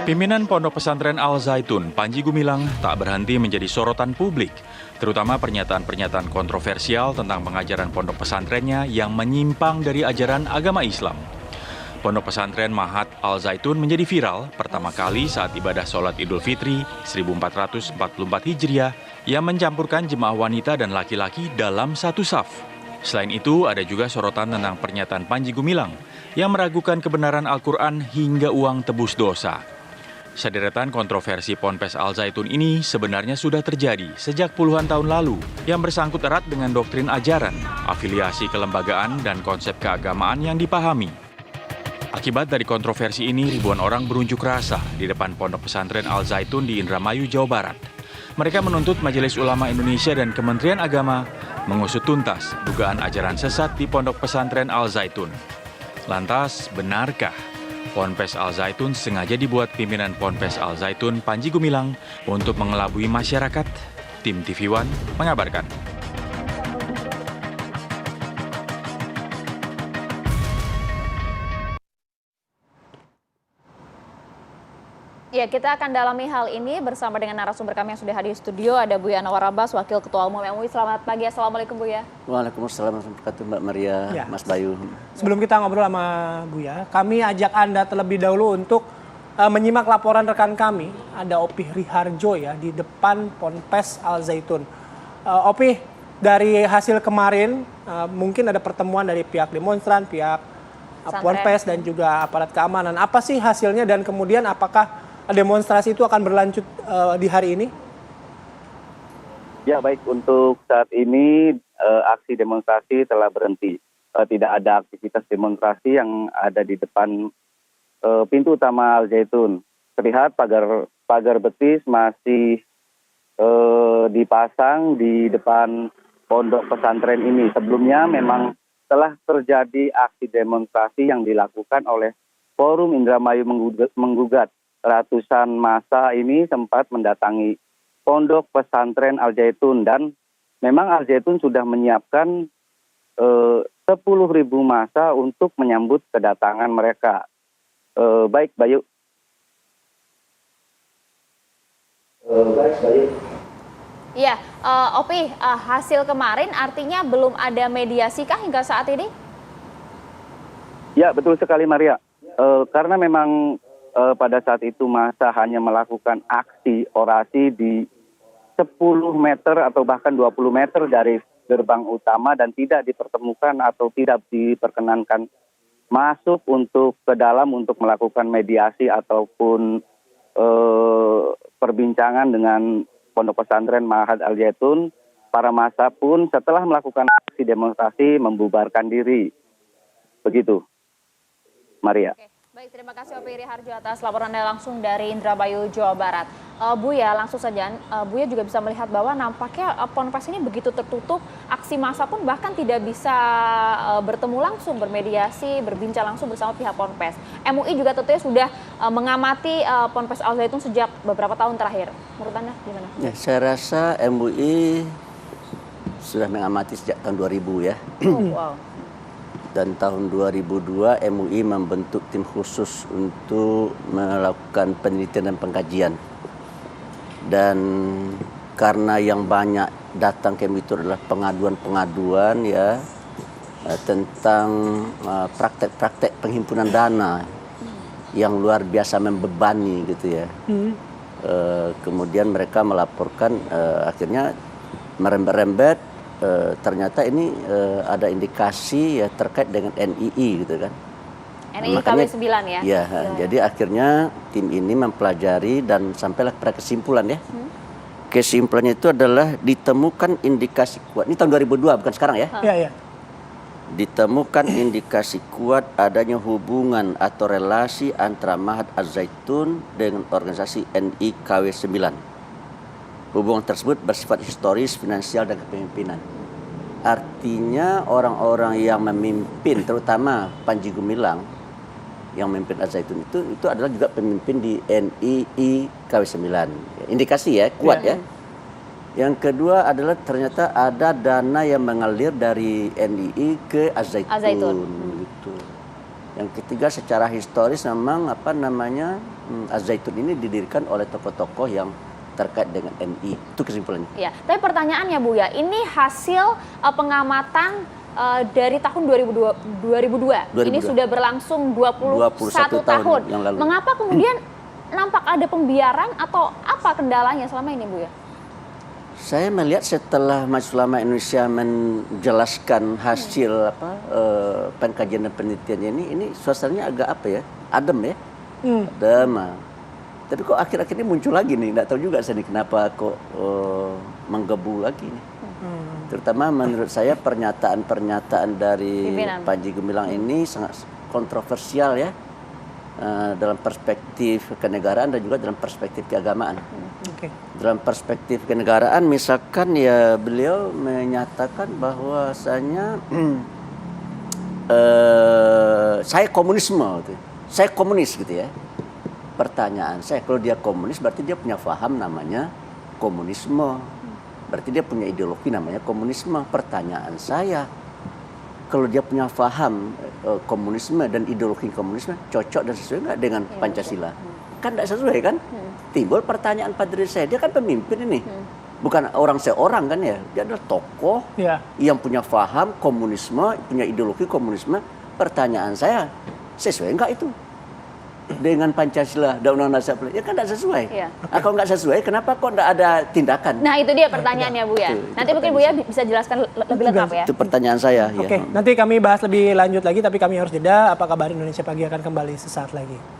Pimpinan Pondok Pesantren Al Zaitun, Panji Gumilang, tak berhenti menjadi sorotan publik, terutama pernyataan-pernyataan kontroversial tentang pengajaran pondok pesantrennya yang menyimpang dari ajaran agama Islam. Pondok pesantren Mahat Al Zaitun menjadi viral pertama kali saat ibadah sholat Idul Fitri 1444 Hijriah yang mencampurkan jemaah wanita dan laki-laki dalam satu saf. Selain itu, ada juga sorotan tentang pernyataan Panji Gumilang yang meragukan kebenaran Al-Quran hingga uang tebus dosa. Sederetan kontroversi Ponpes Al Zaitun ini sebenarnya sudah terjadi sejak puluhan tahun lalu yang bersangkut erat dengan doktrin ajaran, afiliasi kelembagaan, dan konsep keagamaan yang dipahami. Akibat dari kontroversi ini, ribuan orang berunjuk rasa di depan Pondok Pesantren Al Zaitun di Indramayu, Jawa Barat. Mereka menuntut Majelis Ulama Indonesia dan Kementerian Agama mengusut tuntas dugaan ajaran sesat di Pondok Pesantren Al Zaitun. Lantas, benarkah Ponpes Al Zaitun sengaja dibuat pimpinan Ponpes Al Zaitun Panji Gumilang untuk mengelabui masyarakat? Tim TV One mengabarkan. Ya, kita akan dalami hal ini bersama dengan narasumber kami yang sudah hadir di studio. Ada Buya Anwar Abbas, Wakil Ketua Umum MUI. Selamat pagi, Assalamualaikum Buya. Waalaikumsalam warahmatullahi wabarakatuh, Mbak Maria, ya. Mas Bayu. Sebelum kita ngobrol sama Buya, kami ajak Anda terlebih dahulu untuk menyimak laporan rekan kami. Ada Opih Riharjo ya di depan Ponpes Al Zaitun. Opih, dari hasil kemarin mungkin ada pertemuan dari pihak demonstran, pihak Ponpes dan juga aparat keamanan. Apa sih hasilnya dan kemudian apakah demonstrasi itu akan berlanjut di hari ini? Ya, baik, untuk saat ini aksi demonstrasi telah berhenti. Tidak ada aktivitas demonstrasi yang ada di depan pintu utama Al Zaitun. Terlihat pagar betis masih dipasang di depan pondok pesantren ini. Sebelumnya memang telah terjadi aksi demonstrasi yang dilakukan oleh Forum Indramayu Menggugat. Ratusan massa ini sempat mendatangi Pondok Pesantren Al Zaitun dan memang Al Zaitun sudah menyiapkan 10.000 massa untuk menyambut kedatangan mereka. Baik, Bayu. Iya, Opih, hasil kemarin artinya belum ada mediasi kah hingga saat ini? Ya, betul sekali, Maria. Karena memang pada saat itu massa hanya melakukan aksi orasi di 10 meter atau bahkan 20 meter dari gerbang utama dan tidak dipertemukan atau tidak diperkenankan masuk untuk ke dalam untuk melakukan mediasi ataupun perbincangan dengan Pondok Pesantren Mahat Al Zaitun. Para massa pun setelah melakukan aksi demonstrasi membubarkan diri. Begitu, Maria. Oke. Baik, terima kasih Opih Riharjo atas laporan Anda langsung dari Indramayu, Jawa Barat. Buya, langsung saja, Buya juga bisa melihat bahwa nampaknya Ponpes ini begitu tertutup, aksi massa pun bahkan tidak bisa bertemu langsung, bermediasi, berbincang langsung bersama pihak Ponpes. MUI juga tentunya sudah mengamati Ponpes Al Zaitun sejak beberapa tahun terakhir. Menurut Anda gimana? Ya, saya rasa MUI sudah mengamati sejak tahun 2000 ya. Oh, wow. Dan tahun 2002 MUI membentuk tim khusus untuk melakukan penelitian dan pengkajian. Dan karena yang banyak datang ke MUI itu adalah pengaduan-pengaduan ya tentang praktek-praktek penghimpunan dana yang luar biasa membebani gitu ya. Kemudian mereka melaporkan akhirnya merembet-rembet. Ternyata ini ada indikasi ya terkait dengan NII gitu kan. NII KW9 ya? Ya, jadi akhirnya tim ini mempelajari dan sampailah pada kesimpulan ya. Kesimpulannya itu adalah ditemukan indikasi kuat. Ini tahun 2002 bukan sekarang ya? Iya. Ditemukan indikasi kuat adanya hubungan atau relasi antara Mahat Al Zaitun dengan organisasi NII KW9. Hubungan tersebut bersifat historis, finansial, dan kepemimpinan. Artinya orang-orang yang memimpin, terutama Panji Gumilang, yang memimpin Al Zaitun itu adalah juga pemimpin di NII KW9. Indikasi ya, kuat ya. Yang kedua adalah ternyata ada dana yang mengalir dari NII ke Al Zaitun. Gitu. Yang ketiga, secara historis memang Az-Zaitun ini didirikan oleh tokoh-tokoh yang terkait dengan MI. Itu kesimpulannya. Ya, tapi pertanyaannya Buya, ini hasil pengamatan dari tahun 2002. Ini sudah berlangsung 21 tahun. yang lalu. Mengapa kemudian nampak ada pembiaran atau apa kendalanya selama ini Buya? Saya melihat setelah Majelis Ulama Indonesia menjelaskan hasil pengkajian dan penelitian ini suasananya agak adem ya. Adem. Tapi kok akhir-akhir ini muncul lagi nih, nggak tahu juga saya nih kenapa kok menggebu lagi nih. Terutama menurut saya pernyataan dari Panji Gumilang ini sangat kontroversial ya. Dalam perspektif kenegaraan dan juga dalam perspektif keagamaan. Dalam perspektif kenegaraan misalkan ya beliau menyatakan bahwasanya saya komunisme gitu. Saya komunis gitu ya. Pertanyaan saya, kalau dia komunis berarti dia punya paham namanya komunisme. Berarti dia punya ideologi namanya komunisme. Pertanyaan saya, kalau dia punya paham komunisme dan ideologi komunisme cocok dan sesuai nggak dengan Pancasila? Kan tidak sesuai kan? Timbul pertanyaan pada diri saya, dia kan pemimpin ini. Bukan orang seorang kan ya, dia adalah tokoh yang punya paham komunisme, punya ideologi komunisme. Pertanyaan saya, sesuai nggak itu dengan Pancasila dan Undang-Undang Dasar? Ya kan tidak sesuai. Kalau nggak sesuai, kenapa kok nggak ada tindakan? Nah itu dia pertanyaannya Buya. Nanti mungkin Buya bisa jelaskan lebih lengkap ya. Itu pertanyaan saya. Oke, nanti kami bahas lebih lanjut lagi, tapi kami harus jeda. Apa kabar Indonesia Pagi akan kembali sesaat lagi.